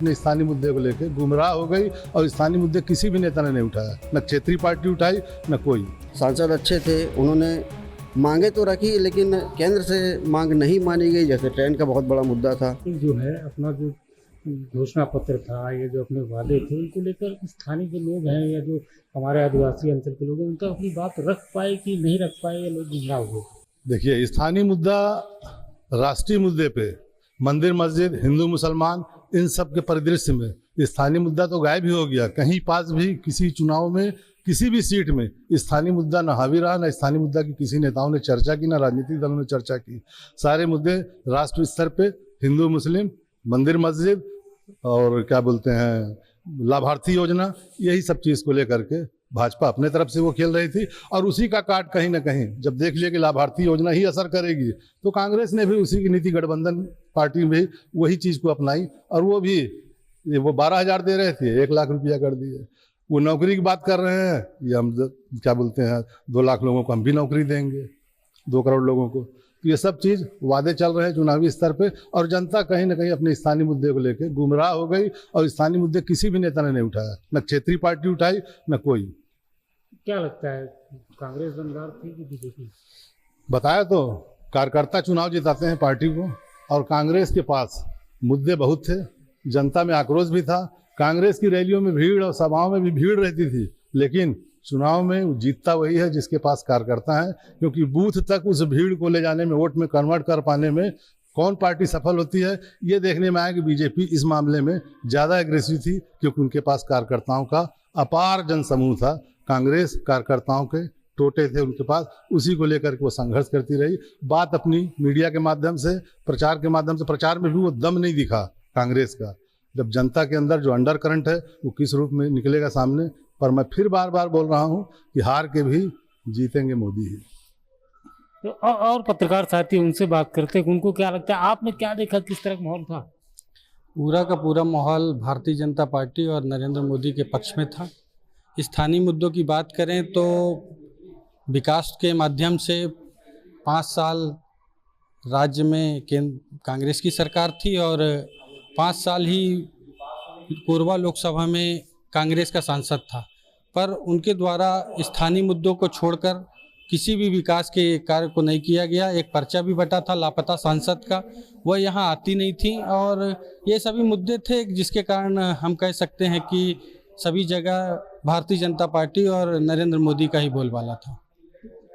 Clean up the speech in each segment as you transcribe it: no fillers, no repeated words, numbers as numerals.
अपने स्थानीय मुद्दे को लेकर गुमराह हो गई और स्थानीय मुद्दे किसी भी नेता ने नहीं उठाया, न क्षेत्रीय पार्टी उठाई न कोई। सांसद अच्छे थे, उन्होंने मांगे तो रखी लेकिन केंद्र से मांग नहीं मानी गई। जैसे ट्रेन का बहुत बड़ा मुद्दा था, जो है अपना जो घोषणा पत्र था, ये जो अपने वादे थे, उनको लेकर स्थानीय जो लोग हैं या जो हमारे आदिवासी अंचल के लोग हैं, उनका अपनी बात रख पाए कि नहीं रख पाए, ये लोग गुमराह हुए। देखिए, स्थानीय मुद्दा राष्ट्रीय मुद्दे पे मंदिर मस्जिद हिंदू मुसलमान इन सब के परिदृश्य में स्थानीय मुद्दा तो गायब ही हो गया। कहीं पास भी किसी चुनाव में किसी भी सीट में स्थानीय मुद्दा न हावी रहा, न स्थानीय मुद्दा की किसी नेताओं ने चर्चा की, न राजनीतिक दलों ने चर्चा की। सारे मुद्दे राष्ट्र स्तर पे हिंदू मुस्लिम, मंदिर मस्जिद और क्या बोलते हैं लाभार्थी योजना, यही सब चीज़ को लेकर के भाजपा अपने तरफ से वो खेल रही थी। और उसी का काट कहीं ना कहीं जब देख लिया कि लाभार्थी योजना ही असर करेगी, तो कांग्रेस ने भी उसी की नीति गठबंधन पार्टी में वही चीज़ को अपनाई और वो भी वो 12,000 दे रहे थे, 1 लाख रुपया कर दिए। वो नौकरी की बात कर रहे हैं, ये हम क्या बोलते हैं 2 लाख लोगों को हम भी नौकरी देंगे, 2 करोड़ लोगों को। तो ये सब चीज़ वादे चल रहे हैं चुनावी स्तर पे और जनता कहीं ना कहीं अपने स्थानीय मुद्दे को लेकर गुमराह हो गई और स्थानीय मुद्दे किसी भी नेता ने नहीं उठाया, न क्षेत्रीय पार्टी उठाई न कोई। क्या लगता है, कांग्रेस दमदार थी कि बीजेपी? बताया तो, कार्यकर्ता चुनाव जिताते हैं पार्टी को, और कांग्रेस के पास मुद्दे बहुत थे, जनता में आक्रोश भी था। कांग्रेस की रैलियों में भीड़ और सभाओं में भी भीड़ रहती थी, लेकिन चुनाव में जीतता वही है जिसके पास कार्यकर्ता है, क्योंकि बूथ तक उस भीड़ को ले जाने में, वोट में कन्वर्ट कर पाने में कौन पार्टी सफल होती है, ये देखने में आया कि बीजेपी इस मामले में ज़्यादा एग्रेसिव थी, क्योंकि उनके पास कार्यकर्ताओं का अपार जनसमूह था। कांग्रेस कार्यकर्ताओं के टोटे थे उनके पास, उसी को लेकर के वो संघर्ष करती रही। बात अपनी मीडिया के माध्यम से, प्रचार के माध्यम से, प्रचार में भी वो दम नहीं दिखा कांग्रेस का। जब जनता के अंदर जो अंडर करंट है वो किस रूप में निकलेगा सामने, पर मैं फिर बार बार बोल रहा हूँ कि हार के भी जीतेंगे मोदी ही। तो और पत्रकार साथी, उनसे बात करते हैं, उनको क्या लगता है, आपने क्या देखा, किस तरह का माहौल था? पूरा का पूरा माहौल भारतीय जनता पार्टी और नरेंद्र मोदी के पक्ष में था। स्थानीय मुद्दों की बात करें तो विकास के माध्यम से 5 साल राज्य में कांग्रेस की सरकार थी और 5 साल ही कोरबा लोकसभा में कांग्रेस का सांसद था, पर उनके द्वारा स्थानीय मुद्दों को छोड़कर किसी भी विकास के कार्य को नहीं किया गया। एक पर्चा भी बटा था लापता सांसद का, वह यहाँ आती नहीं थी, और ये सभी मुद्दे थे जिसके कारण हम कह सकते हैं कि सभी जगह भारतीय जनता पार्टी और नरेंद्र मोदी का ही बोलबाला था।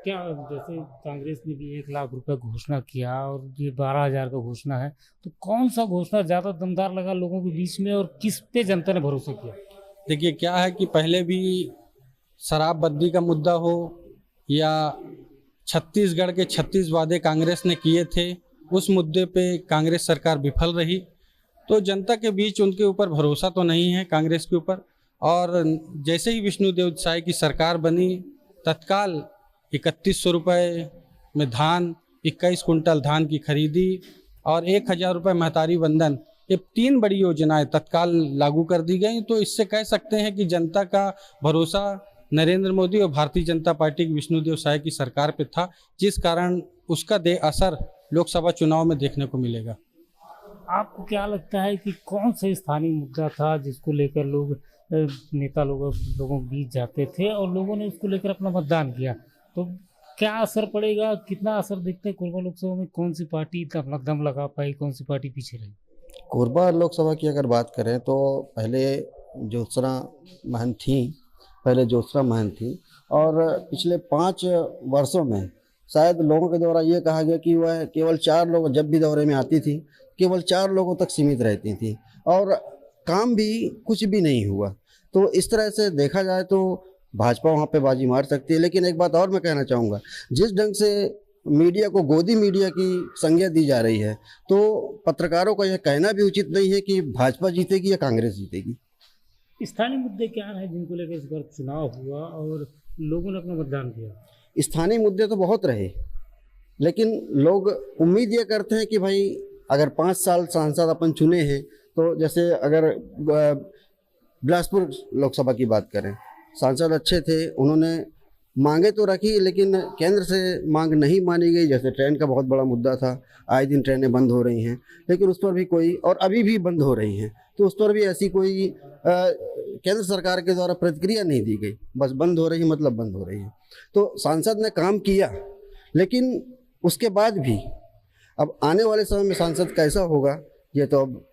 क्या जैसे कांग्रेस ने भी 1 लाख रुपए घोषणा किया और ये 12,000 का घोषणा है, तो कौन सा घोषणा ज़्यादा दमदार लगा लोगों के बीच में और किस पे जनता ने भरोसा किया? देखिए, क्या है कि पहले भी शराबबंदी का मुद्दा हो या छत्तीसगढ़ के 36 वादे कांग्रेस ने किए थे, उस मुद्दे पे कांग्रेस सरकार विफल रही, तो जनता के बीच उनके ऊपर भरोसा तो नहीं है कांग्रेस के ऊपर। और जैसे ही विष्णुदेव साय की सरकार बनी, तत्काल 3100 रुपये में धान, 21 कुंटल धान की खरीदी और 1,000 रुपये महतारी बंधन, ये 3 बड़ी योजनाएं तत्काल लागू कर दी गई। तो इससे कह सकते हैं कि जनता का भरोसा नरेंद्र मोदी और भारतीय जनता पार्टी की विष्णुदेव साय की सरकार पे था, जिस कारण उसका असर लोकसभा चुनाव में देखने को मिलेगा। आपको क्या लगता है कि कौन सा स्थानीय मुद्दा था जिसको लेकर लोग नेता लोगों के बीच जाते थे और लोगों ने उसको लेकर अपना मतदान किया, तो क्या असर पड़ेगा, कितना असर दिखता है कोरबा लोकसभा में? कौन सी पार्टी अपना दम लगा पाई, कौन सी पार्टी पीछे रही? कोरबा लोकसभा की अगर बात करें तो पहले ज्योत्सना महंत थी और पिछले 5 वर्षों में शायद लोगों के द्वारा ये कहा गया कि वह केवल 4 लोग जब भी दौरे में आती थी, केवल 4 लोगों तक सीमित रहती थी और काम भी कुछ भी नहीं हुआ। तो इस तरह से देखा जाए तो भाजपा वहाँ पे बाजी मार सकती है। लेकिन एक बात और मैं कहना चाहूँगा, जिस ढंग से मीडिया को गोदी मीडिया की संज्ञा दी जा रही है, तो पत्रकारों का यह कहना भी उचित नहीं है कि भाजपा जीतेगी या कांग्रेस जीतेगी। स्थानीय मुद्दे क्या हैं जिनको लेकर इस बार चुनाव हुआ और लोगों ने अपना मतदान किया? स्थानीय मुद्दे तो बहुत रहे, लेकिन लोग उम्मीद ये करते हैं कि भाई अगर 5 साल सांसद अपन चुने हैं, तो जैसे अगर बिलासपुर लोकसभा की बात करें, सांसद अच्छे थे, उन्होंने मांगे तो रखी, लेकिन केंद्र से मांग नहीं मानी गई। जैसे ट्रेन का बहुत बड़ा मुद्दा था, आए दिन ट्रेनें बंद हो रही हैं, लेकिन उस पर भी कोई, और अभी भी बंद हो रही हैं, तो उस पर भी ऐसी कोई केंद्र सरकार के द्वारा प्रतिक्रिया नहीं दी गई। बस बंद हो रही है मतलब बंद हो रही है। तो सांसद ने काम किया, लेकिन उसके बाद भी अब आने वाले समय में सांसद कैसा होगा ये तो अब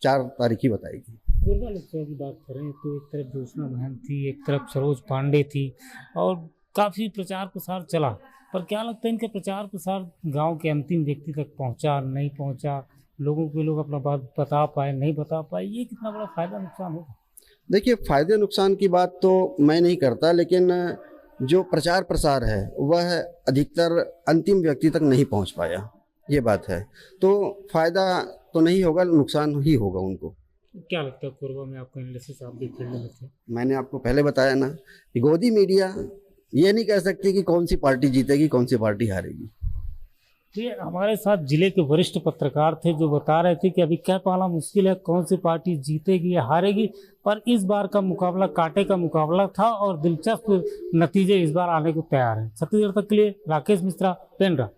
4 तारीख ही बताएगी। कोरबा लोकसभा की बात करें तो एक तरफ ज्योत्सना महंत थी, एक तरफ सरोज पांडे थी और काफ़ी प्रचार प्रसार चला, पर क्या लगता है इनका प्रचार प्रसार गांव के अंतिम व्यक्ति तक पहुंचा नहीं पहुंचा, लोगों के लोग अपना बात बता पाए नहीं बता पाए, ये कितना बड़ा फायदा नुकसान होगा? देखिए, फ़ायदे नुकसान की बात तो मैं नहीं करता, लेकिन जो प्रचार प्रसार है वह अधिकतर अंतिम व्यक्ति तक नहीं पहुंच पाया, ये बात है। तो फ़ायदा तो नहीं होगा, नुकसान ही होगा उनको। क्या लगता है कोरबा में आपका एनालिसिस, आप भी फील्ड में थे? मैंने आपको पहले बताया ना कि गोदी मीडिया ये नहीं कह सकती कि कौन सी पार्टी जीतेगी कौन सी पार्टी हारेगी। तो ये हमारे साथ जिले के वरिष्ठ पत्रकार थे जो बता रहे थे कि अभी कह पाना मुश्किल है कौन सी पार्टी जीतेगी या हारेगी, पर इस बार का मुकाबला कांटे का मुकाबला था और दिलचस्प नतीजे इस बार आने को तैयार हैं। छत्तीसगढ़ तक के लिए राकेश मिश्रा, पेंड्रा।